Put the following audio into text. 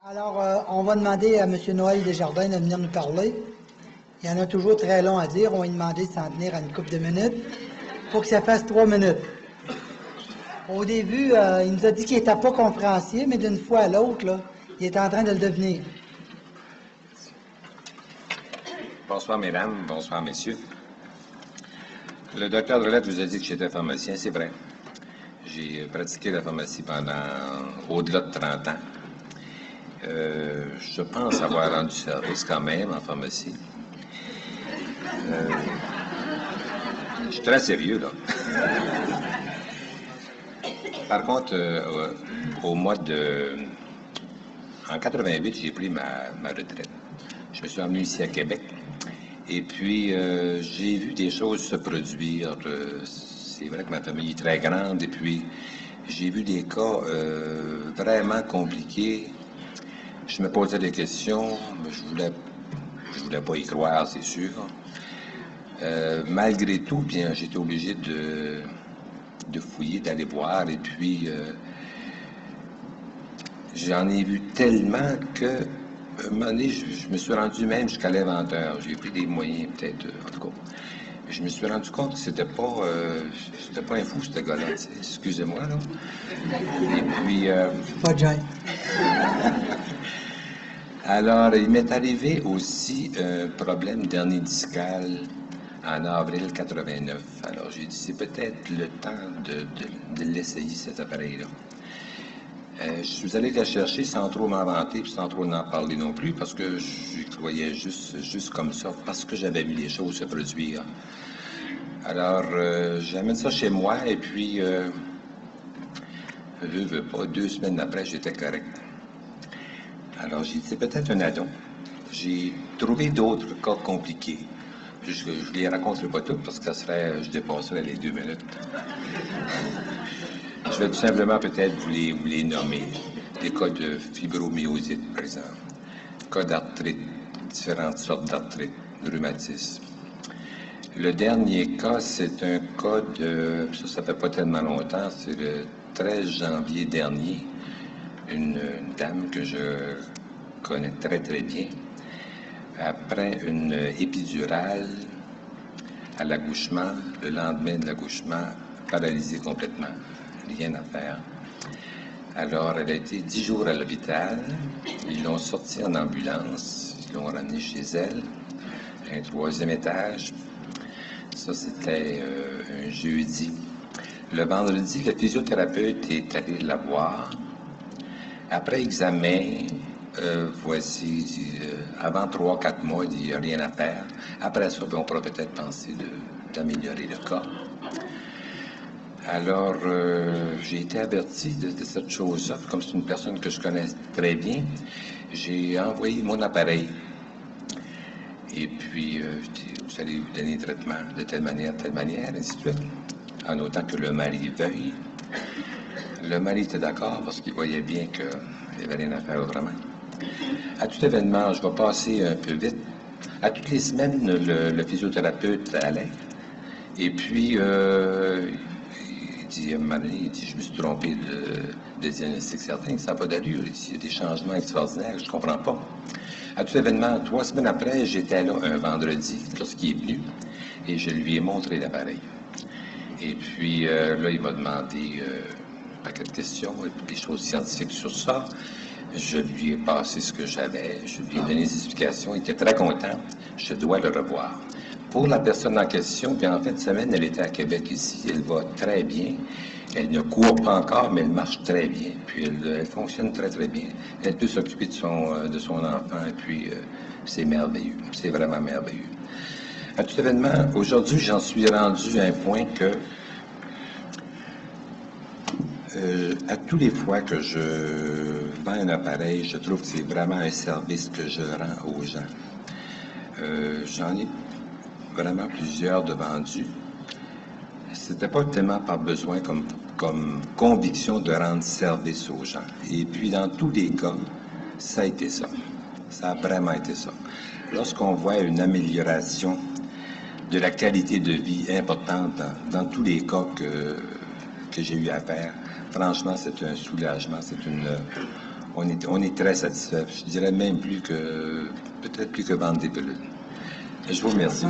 Alors, on va demander à M. Noël Desjardins de venir nous parler. Il y en a toujours très long à dire. On va lui demander de s'en tenir à une couple de minutes. Il faut que ça fasse 3 minutes. Au début, il nous a dit qu'il n'était pas compréhensible, mais d'une fois à l'autre, là, il est en train de le devenir. Bonsoir, mesdames. Bonsoir, messieurs. Le docteur Drolette vous a dit que j'étais pharmacien, c'est vrai. J'ai pratiqué la pharmacie pendant au-delà de 30 ans. Je pense avoir rendu service quand même en pharmacie. Je suis très sérieux, là. Par contre, au mois de... En 88, j'ai pris ma retraite. Je me suis emmené ici à Québec. Et puis, j'ai vu des choses se produire. C'est vrai que ma famille est très grande. Et puis, j'ai vu des cas vraiment compliqués. Je me posais des questions, mais je voulais pas y croire, c'est sûr. Malgré tout, bien, j'étais obligé de fouiller, d'aller voir. Et puis, j'en ai vu tellement que, à un moment donné, je me suis rendu même jusqu'à l'inventeur. J'ai pris des moyens, peut-être, en tout cas. Je me suis rendu compte que c'était pas un fou, ce gars-là. Excusez-moi, là. Et puis... Pas de gêne. Alors, il m'est arrivé aussi un problème d'hernie discale en avril 89. Alors, j'ai dit, c'est peut-être le temps de l'essayer, cet appareil-là. Je suis allé la chercher sans trop m'inventer puis sans trop en parler non plus, parce que je croyais juste comme ça, parce que j'avais vu les choses se produire. Alors, j'amène ça chez moi, et puis, veux pas, 2 semaines après, j'étais correct. Alors, j'ai dit, c'est peut-être un addon. J'ai trouvé d'autres cas compliqués. Je les raconterai pas toutes parce que je dépasserais les 2 minutes. Je vais tout simplement peut-être vous les nommer. Des cas de fibromyosite, par exemple. Cas d'arthrite, différentes sortes d'arthrite, de rhumatisme. Le dernier cas, c'est un cas de... Ça fait pas tellement longtemps, c'est le 13 janvier dernier. Une dame que je connais très, très bien, après une épidurale à l'accouchement, le lendemain de l'accouchement, paralysée complètement, rien à faire. Alors, elle a été 10 jours à l'hôpital, ils l'ont sortie en ambulance, ils l'ont ramenée chez elle, à un 3e étage. Ça, c'était un jeudi. Le vendredi, le physiothérapeute est allé la voir. Après examen, voici, avant 3-4 mois, il n'y a rien à faire. Après ça, on pourra peut-être penser d'améliorer le cas. Alors, j'ai été averti de cette chose-là. Comme c'est une personne que je connais très bien, j'ai envoyé mon appareil. Et puis, je dis, vous allez vous donner traitement de telle manière, ainsi de suite. En autant que le mari veuille. Le mari était d'accord parce qu'il voyait bien qu'il n'y avait rien à faire autrement. À tout événement, je vais passer un peu vite. À toutes les semaines, le physiothérapeute allait. Et puis, il dit, à un moment donné, il dit, je me suis trompé de diagnostic certain, ça n'a pas d'allure. Il y a des changements extraordinaires, je ne comprends pas. À tout événement, 3 semaines après, j'étais là un vendredi, lorsqu'il est venu, et je lui ai montré l'appareil. Et puis, là, il m'a demandé un paquet de questions et des choses scientifiques sur ça. Je lui ai passé ce que j'avais, je lui ai donné des explications. Il était très content. Je dois le revoir. Pour la personne en question, bien en fin de semaine, elle était à Québec ici. Elle va très bien. Elle ne court pas encore, mais elle marche très bien. Puis elle fonctionne très, très bien. Elle peut s'occuper de son enfant et puis c'est merveilleux. C'est vraiment merveilleux. À tout événement, aujourd'hui, j'en suis rendu à un point que à tous les fois que je vends un appareil, je trouve que c'est vraiment un service que je rends aux gens. J'en ai vraiment plusieurs de vendus. C'était pas tellement par besoin comme conviction de rendre service aux gens. Et puis, dans tous les cas, ça a été ça. Ça a vraiment été ça. Lorsqu'on voit une amélioration de la qualité de vie importante dans tous les cas que j'ai eu à faire, franchement, c'est un soulagement, on est très satisfait. Je dirais même peut-être plus que vendre des pilules. Je vous remercie.